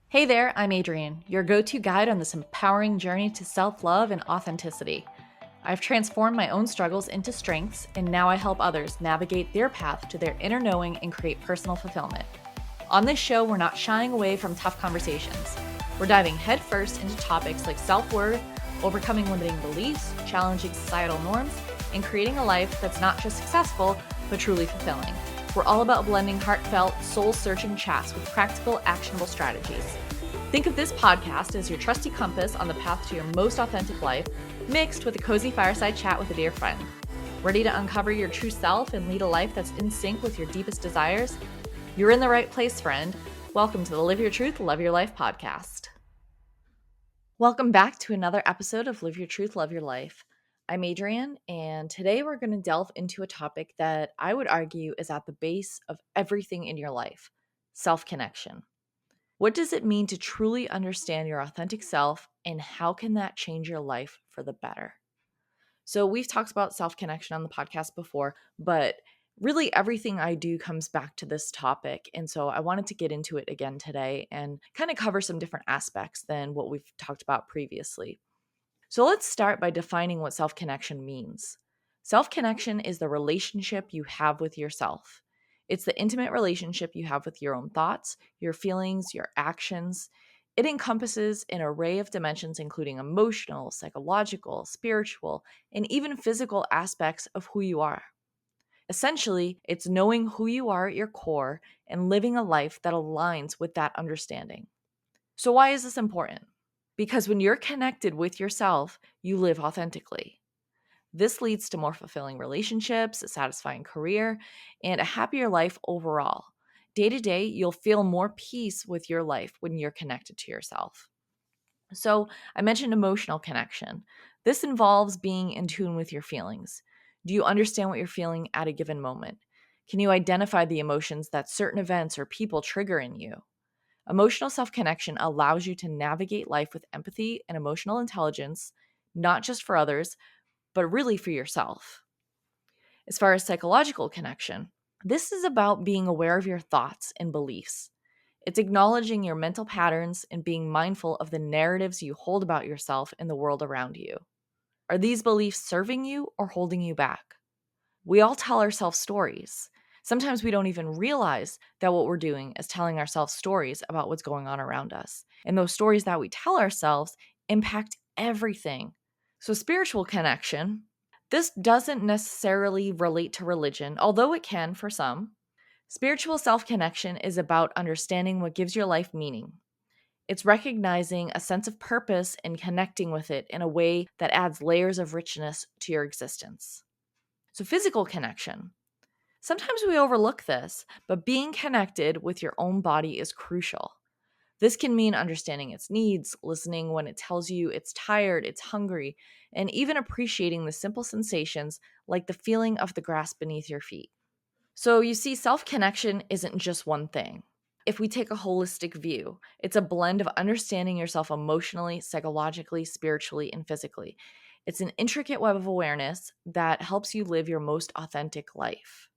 Hey there, I'm Adrienne, your go-to guide on this empowering journey to self-love and authenticity. I've transformed my own struggles into strengths, and now I help others navigate their path to their inner knowing and create personal fulfillment. On this show, we're not shying away from tough conversations. We're diving headfirst into topics like self-worth, overcoming limiting beliefs, challenging societal norms, and creating a life that's not just successful, but truly fulfilling. We're all about blending heartfelt, soul-searching chats with practical, actionable strategies. Think of this podcast as your trusty compass on the path to your most authentic life, mixed with a cozy fireside chat with a dear friend. Ready to uncover your true self and lead a life that's in sync with your deepest desires? You're in the right place, friend. Welcome to the Live Your Truth, Love Your Life podcast. Welcome back to another episode of Live Your Truth, Love Your Life. I'm Adrienne, and today we're going to delve into a topic that I would argue is at the base of everything in your life: self-connection. What does it mean to truly understand your authentic self, and how can that change your life for the better? So, we've talked about self-connection on the podcast before, but really everything I do comes back to this topic. And so I wanted to get into it again today and kind of cover some different aspects than what we've talked about previously. So let's start by defining what self-connection means. Self-connection is the relationship you have with yourself. It's the intimate relationship you have with your own thoughts, your feelings, your actions. It encompasses an array of dimensions, including emotional, psychological, spiritual, and even physical aspects of who you are. Essentially, it's knowing who you are at your core and living a life that aligns with that understanding. So, why is this important? Because when you're connected with yourself, you live authentically. This leads to more fulfilling relationships, a satisfying career, and a happier life overall. Day to day, you'll feel more peace with your life when you're connected to yourself. So, I mentioned emotional connection. This involves being in tune with your feelings. Do you understand what you're feeling at a given moment? Can you identify the emotions that certain events or people trigger in you? Emotional self connection allows you to navigate life with empathy and emotional intelligence, not just for others, but really for yourself. As far as psychological connection, this is about being aware of your thoughts and beliefs. It's acknowledging your mental patterns and being mindful of the narratives you hold about yourself and the world around you. Are these beliefs serving you or holding you back? We all tell ourselves stories. Sometimes we don't even realize that what we're doing is telling ourselves stories about what's going on around us. And those stories that we tell ourselves impact everything. So, spiritual connection, this doesn't necessarily relate to religion, although it can for some. Spiritual self connection is about understanding what gives your life meaning. It's recognizing a sense of purpose and connecting with it in a way that adds layers of richness to your existence. So, physical connection. Sometimes we overlook this, but being connected with your own body is crucial. This can mean understanding its needs, listening when it tells you it's tired, it's hungry, and even appreciating the simple sensations like the feeling of the grass beneath your feet. So, you see, self connection isn't just one thing. If we take a holistic view, it's a blend of understanding yourself emotionally, psychologically, spiritually, and physically. It's an intricate web of awareness that helps you live your most authentic life.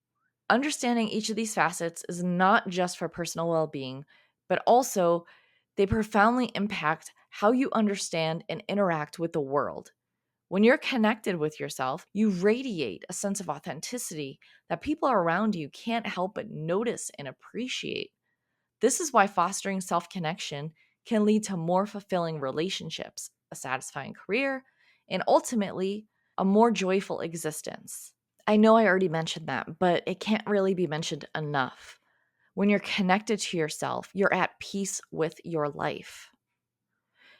Understanding each of these facets is not just for personal well being, but also they profoundly impact how you understand and interact with the world. When you're connected with yourself, you radiate a sense of authenticity that people around you can't help but notice and appreciate. This is why fostering self connection can lead to more fulfilling relationships, a satisfying career, and ultimately a more joyful existence. I know I already mentioned that, but it can't really be mentioned enough. When you're connected to yourself, you're at peace with your life.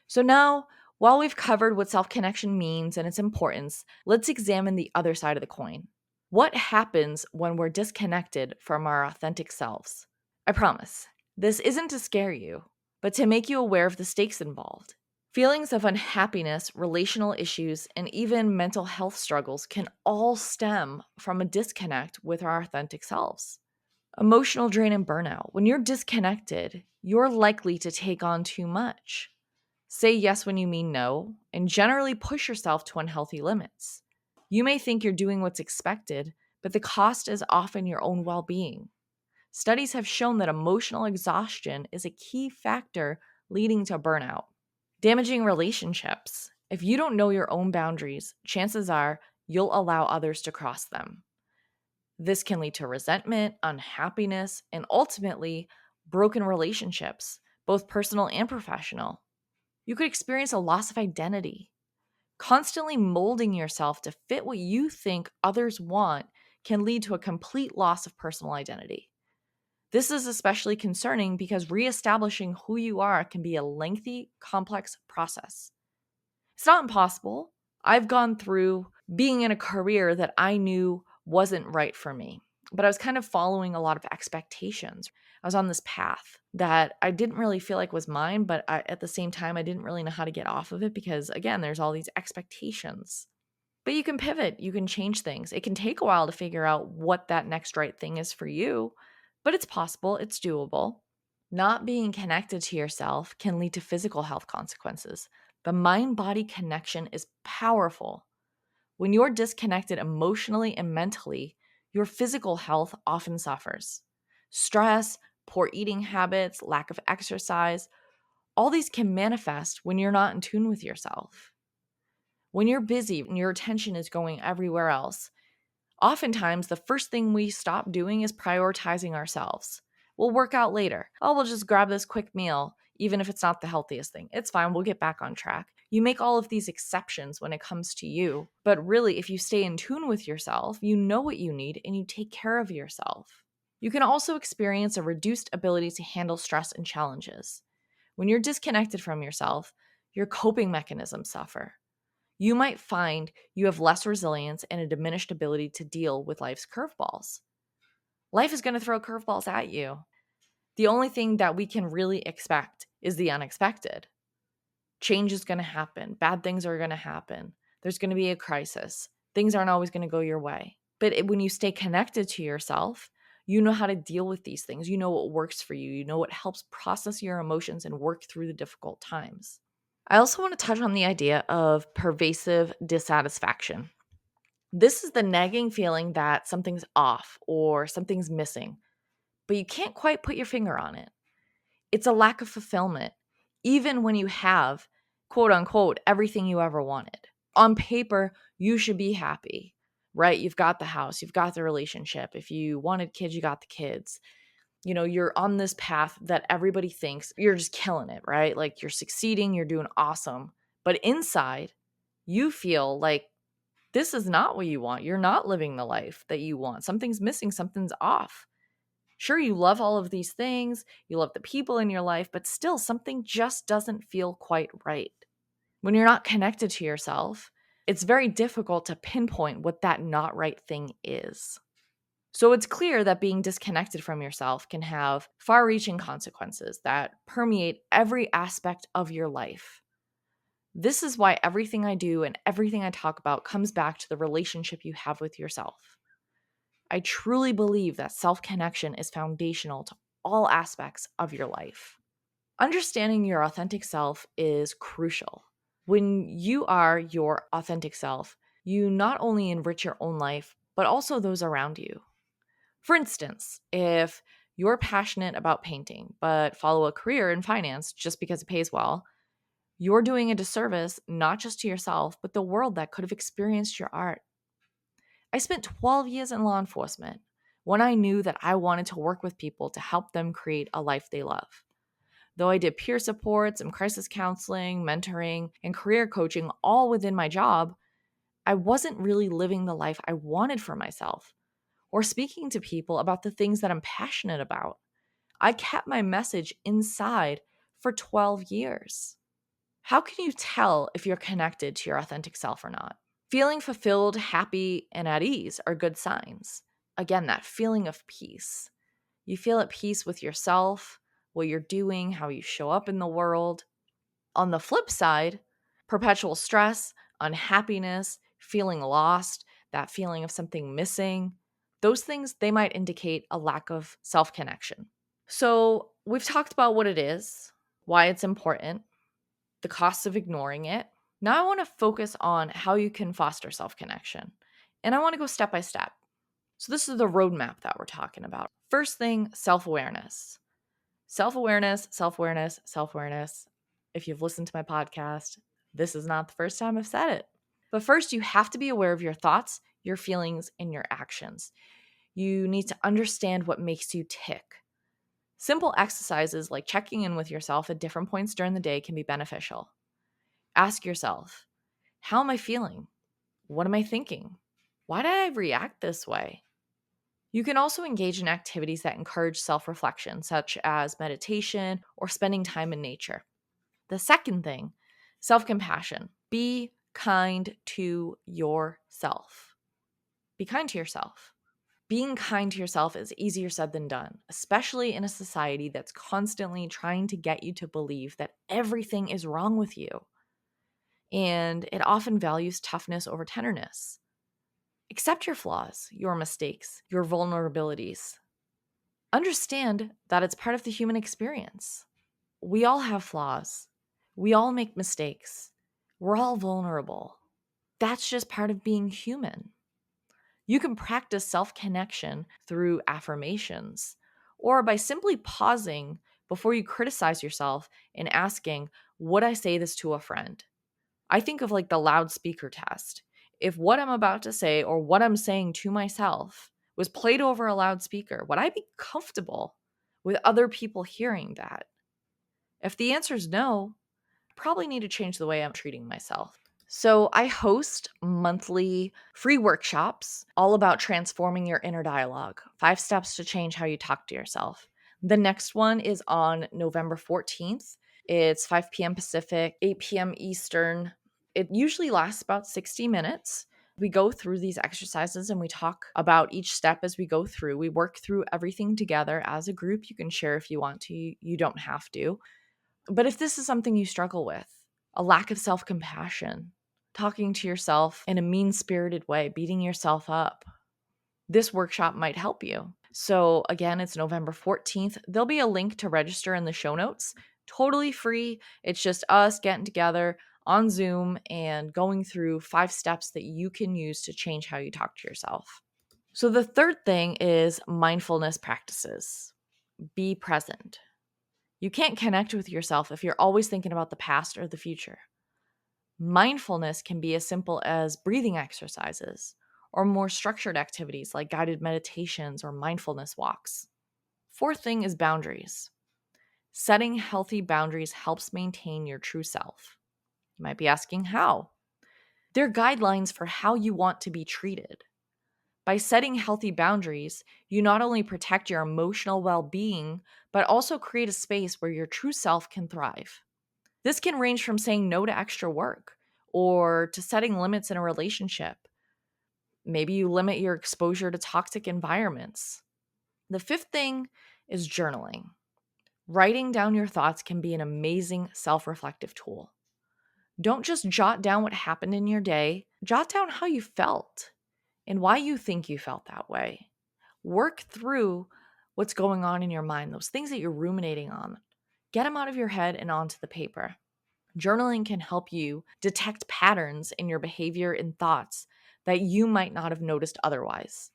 So now, while we've covered what self connection means and its importance, let's examine the other side of the coin. What happens when we're disconnected from our authentic selves? I promise, this isn't to scare you, but to make you aware of the stakes involved. Feelings of unhappiness, relational issues, and even mental health struggles can all stem from a disconnect with our authentic selves. Emotional drain and burnout. When you're disconnected, you're likely to take on too much. Say yes when you mean no, and generally push yourself to unhealthy limits. You may think you're doing what's expected, but the cost is often your own well being. Studies have shown that emotional exhaustion is a key factor leading to burnout. Damaging relationships. If you don't know your own boundaries, chances are you'll allow others to cross them. This can lead to resentment, unhappiness, and ultimately broken relationships, both personal and professional. You could experience a loss of identity. Constantly molding yourself to fit what you think others want can lead to a complete loss of personal identity. This is especially concerning because reestablishing who you are can be a lengthy, complex process. It's not impossible. I've gone through being in a career that I knew wasn't right for me, but I was kind of following a lot of expectations. I was on this path that I didn't really feel like was mine, but at the same time, I didn't really know how to get off of it because, again, there's all these expectations. But you can pivot, you can change things. It can take a while to figure out what that next right thing is for you, but it's possible, it's doable. Not being connected to yourself can lead to physical health consequences. The mind body connection is powerful. When you're disconnected emotionally and mentally, your physical health often suffers. Stress, poor eating habits, lack of exercise, all these can manifest when you're not in tune with yourself. When you're busy and your attention is going everywhere else, oftentimes the first thing we stop doing is prioritizing ourselves. We'll work out later. Oh, we'll just grab this quick meal, even if it's not the healthiest thing. It's fine, we'll get back on track. You make all of these exceptions when it comes to you, but really, if you stay in tune with yourself, you know what you need and you take care of yourself. You can also experience a reduced ability to handle stress and challenges. When you're disconnected from yourself, your coping mechanisms suffer. You might find you have less resilience and a diminished ability to deal with life's curveballs. Life is going to throw curveballs at you. The only thing that we can really expect is the unexpected. Change is going to happen. Bad things are going to happen. There's going to be a crisis. Things aren't always going to go your way. But when you stay connected to yourself, you know how to deal with these things. You know what works for you. You know what helps process your emotions and work through the difficult times. I also want to touch on the idea of pervasive dissatisfaction. This is the nagging feeling that something's off or something's missing, but you can't quite put your finger on it. It's a lack of fulfillment, even when you have, quote unquote, everything you ever wanted. On paper, you should be happy, right? You've got the house, you've got the relationship. If you wanted kids, you got the kids. You know, you're on this path that everybody thinks you're just killing it, right? Like you're succeeding, you're doing awesome. But inside, you feel like this is not what you want. You're not living the life that you want. Something's missing, something's off. Sure, you love all of these things, you love the people in your life, but still something just doesn't feel quite right. When you're not connected to yourself, it's very difficult to pinpoint what that not right thing is. So it's clear that being disconnected from yourself can have far reaching consequences that permeate every aspect of your life. This is why everything I do and everything I talk about comes back to the relationship you have with yourself. I truly believe that self-connection is foundational to all aspects of your life. Understanding your authentic self is crucial. When you are your authentic self, you not only enrich your own life, but also those around you. For instance, if you're passionate about painting, but follow a career in finance just because it pays well, you're doing a disservice not just to yourself, but the world that could have experienced your art. I spent 12 years in law enforcement when I knew that I wanted to work with people to help them create a life they love. Though I did peer support, some crisis counseling, mentoring, and career coaching all within my job, I wasn't really living the life I wanted for myself or speaking to people about the things that I'm passionate about. I kept my message inside for 12 years. How can you tell if you're connected to your authentic self or not? Feeling fulfilled, happy, and at ease are good signs. Again, that feeling of peace. You feel at peace with yourself, what you're doing, how you show up in the world. On the flip side, perpetual stress, unhappiness, feeling lost, that feeling of something missing, those things, they might indicate a lack of self-connection. So we've talked about what it is, why it's important, the costs of ignoring it. Now I want to focus on how you can foster self-connection. And I want to go step by step. So this is the roadmap that we're talking about. First thing, self-awareness. Self-awareness, self-awareness, self-awareness. If you've listened to my podcast, this is not the first time I've said it. But first, you have to be aware of your thoughts, your feelings, and your actions. You need to understand what makes you tick. Simple exercises like checking in with yourself at different points during the day can be beneficial. Ask yourself, how am I feeling? What am I thinking? Why did I react this way? You can also engage in activities that encourage self-reflection, such as meditation or spending time in nature. The second thing, self-compassion. Be kind to yourself. Be kind to yourself. Being kind to yourself is easier said than done, especially in a society that's constantly trying to get you to believe that everything is wrong with you. And it often values toughness over tenderness. Accept your flaws, your mistakes, your vulnerabilities. Understand that it's part of the human experience. We all have flaws. We all make mistakes. We're all vulnerable. That's just part of being human. You can practice self-connection through affirmations or by simply pausing before you criticize yourself and asking, would I say this to a friend? I think of like the loudspeaker test. If what I'm about to say or what I'm saying to myself was played over a loudspeaker, would I be comfortable with other people hearing that? If the answer is no, I probably need to change the way I'm treating myself. So, I host monthly free workshops all about transforming your inner dialogue, 5 steps to change how you talk to yourself. The next one is on November 14th. It's 5 p.m. Pacific, 8 p.m. Eastern. It usually lasts about 60 minutes. We go through these exercises and we talk about each step as we go through. We work through everything together as a group. You can share if you want to, you don't have to. But if this is something you struggle with, a lack of self compassion, talking to yourself in a mean spirited way, beating yourself up, this workshop might help you. So, again, it's November 14th. There'll be a link to register in the show notes. Totally free. It's just us getting together on Zoom and going through 5 steps that you can use to change how you talk to yourself. So, the third thing is mindfulness practices. Be present. You can't connect with yourself if you're always thinking about the past or the future. Mindfulness can be as simple as breathing exercises or more structured activities like guided meditations or mindfulness walks. Fourth thing is boundaries. Setting healthy boundaries helps maintain your true self. You might be asking how. They're guidelines for how you want to be treated. By setting healthy boundaries, you not only protect your emotional well-being, but also create a space where your true self can thrive. This can range from saying no to extra work or to setting limits in a relationship. Maybe you limit your exposure to toxic environments. The fifth thing is journaling. Writing down your thoughts can be an amazing self-reflective tool. Don't just jot down what happened in your day, jot down how you felt and why you think you felt that way. Work through what's going on in your mind, those things that you're ruminating on. Get them out of your head and onto the paper. Journaling can help you detect patterns in your behavior and thoughts that you might not have noticed otherwise.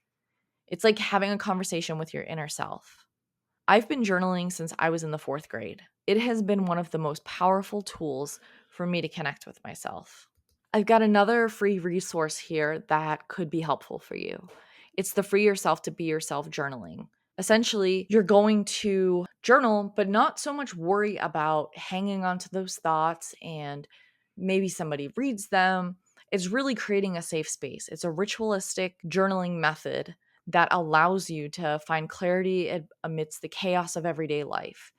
It's like having a conversation with your inner self. I've been journaling since I was in the 4th grade. It has been one of the most powerful tools for me to connect with myself. I've got another free resource here that could be helpful for you. It's the Free Yourself to Be Yourself journaling. Essentially, you're going to journal, but not so much worry about hanging on to those thoughts and maybe somebody reads them. It's really creating a safe space. It's a ritualistic journaling method that allows you to find clarity amidst the chaos of everyday life.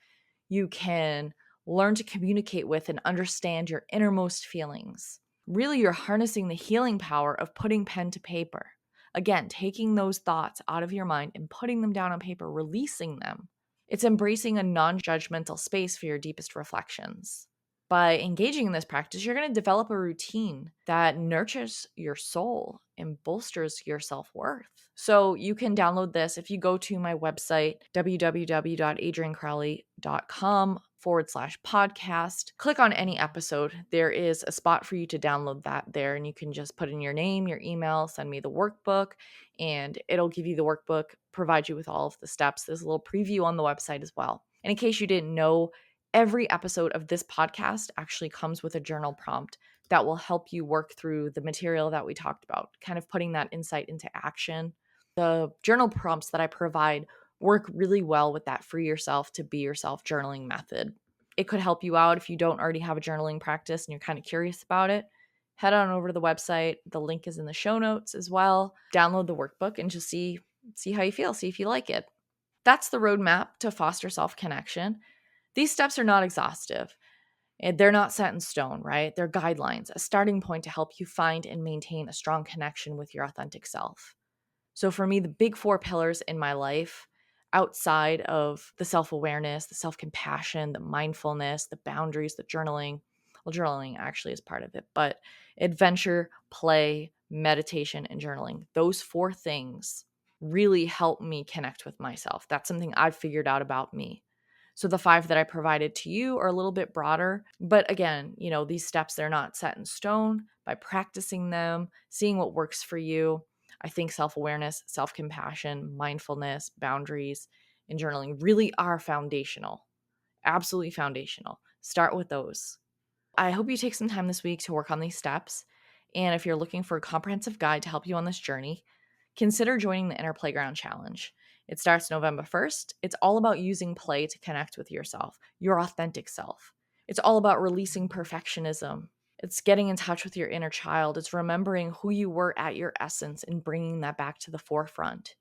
You can learn to communicate with and understand your innermost feelings. Really, you're harnessing the healing power of putting pen to paper. Again, taking those thoughts out of your mind and putting them down on paper, releasing them. It's embracing a non-judgmental space for your deepest reflections. By engaging in this practice, you're going to develop a routine that nurtures your soul and bolsters your self-worth. So you can download this if you go to my website, www.adriancrowley.com/podcast. Click on any episode. There is a spot for you to download that there, and you can just put in your name, your email, send me the workbook, and it'll give you the workbook, provide you with all of the steps. There's a little preview on the website as well. And in case you didn't know, every episode of this podcast actually comes with a journal prompt that will help you work through the material that we talked about, kind of putting that insight into action. The journal prompts that I provide work really well with that free yourself to be yourself journaling method. It could help you out if you don't already have a journaling practice and you're kind of curious about it. Head on over to the website. The link is in the show notes as well. Download the workbook and just see how you feel, see if you like it. That's the roadmap to foster self-connection. These steps are not exhaustive. And they're not set in stone, right? They're guidelines, a starting point to help you find and maintain a strong connection with your authentic self. So for me, the big 4 pillars in my life, outside of the self-awareness, the self-compassion, the mindfulness, the boundaries, the journaling, well, journaling actually is part of it, but adventure, play, meditation, and journaling, those 4 things really help me connect with myself. That's something I've figured out about me. So the 5 that I provided to you are a little bit broader. But again, these steps, they're not set in stone. By practicing them, seeing what works for you, I think self-awareness, self-compassion, mindfulness, boundaries, and journaling really are foundational. Absolutely foundational. Start with those. I hope you take some time this week to work on these steps. And if you're looking for a comprehensive guide to help you on this journey, consider joining the Inner Playground Challenge. It starts November 1st. It's all about using play to connect with yourself, your authentic self. It's all about releasing perfectionism. It's getting in touch with your inner child. It's remembering who you were at your essence and bringing that back to the forefront.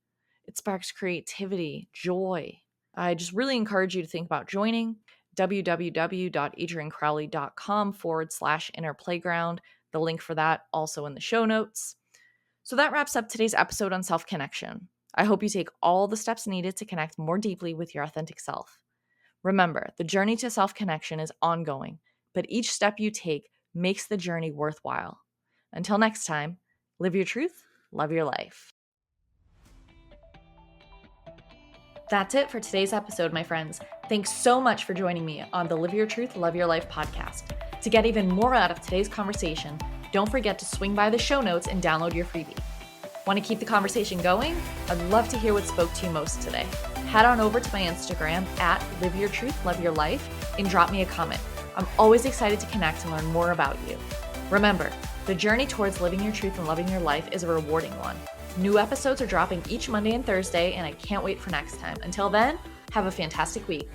It sparks creativity, joy. I just really encourage you to think about joining. www.adriancrowley.com/inner playground. The link for that also in the show notes. So that wraps up today's episode on self-connection. I hope you take all the steps needed to connect more deeply with your authentic self. Remember, the journey to self-connection is ongoing, but each step you take makes the journey worthwhile. Until next time, live your truth, love your life. That's it for today's episode, my friends. Thanks so much for joining me on the Live Your Truth, Love Your Life podcast. To get even more out of today's conversation, don't forget to swing by the show notes and download your freebie. Want to keep the conversation going? I'd love to hear what spoke to you most today. Head on over to my Instagram at Live Your Truth, Love Your Life and drop me a comment. I'm always excited to connect and learn more about you. Remember, the journey towards living your truth and loving your life is a rewarding one. New episodes are dropping each Monday and Thursday, and I can't wait for next time. Until then, have a fantastic week.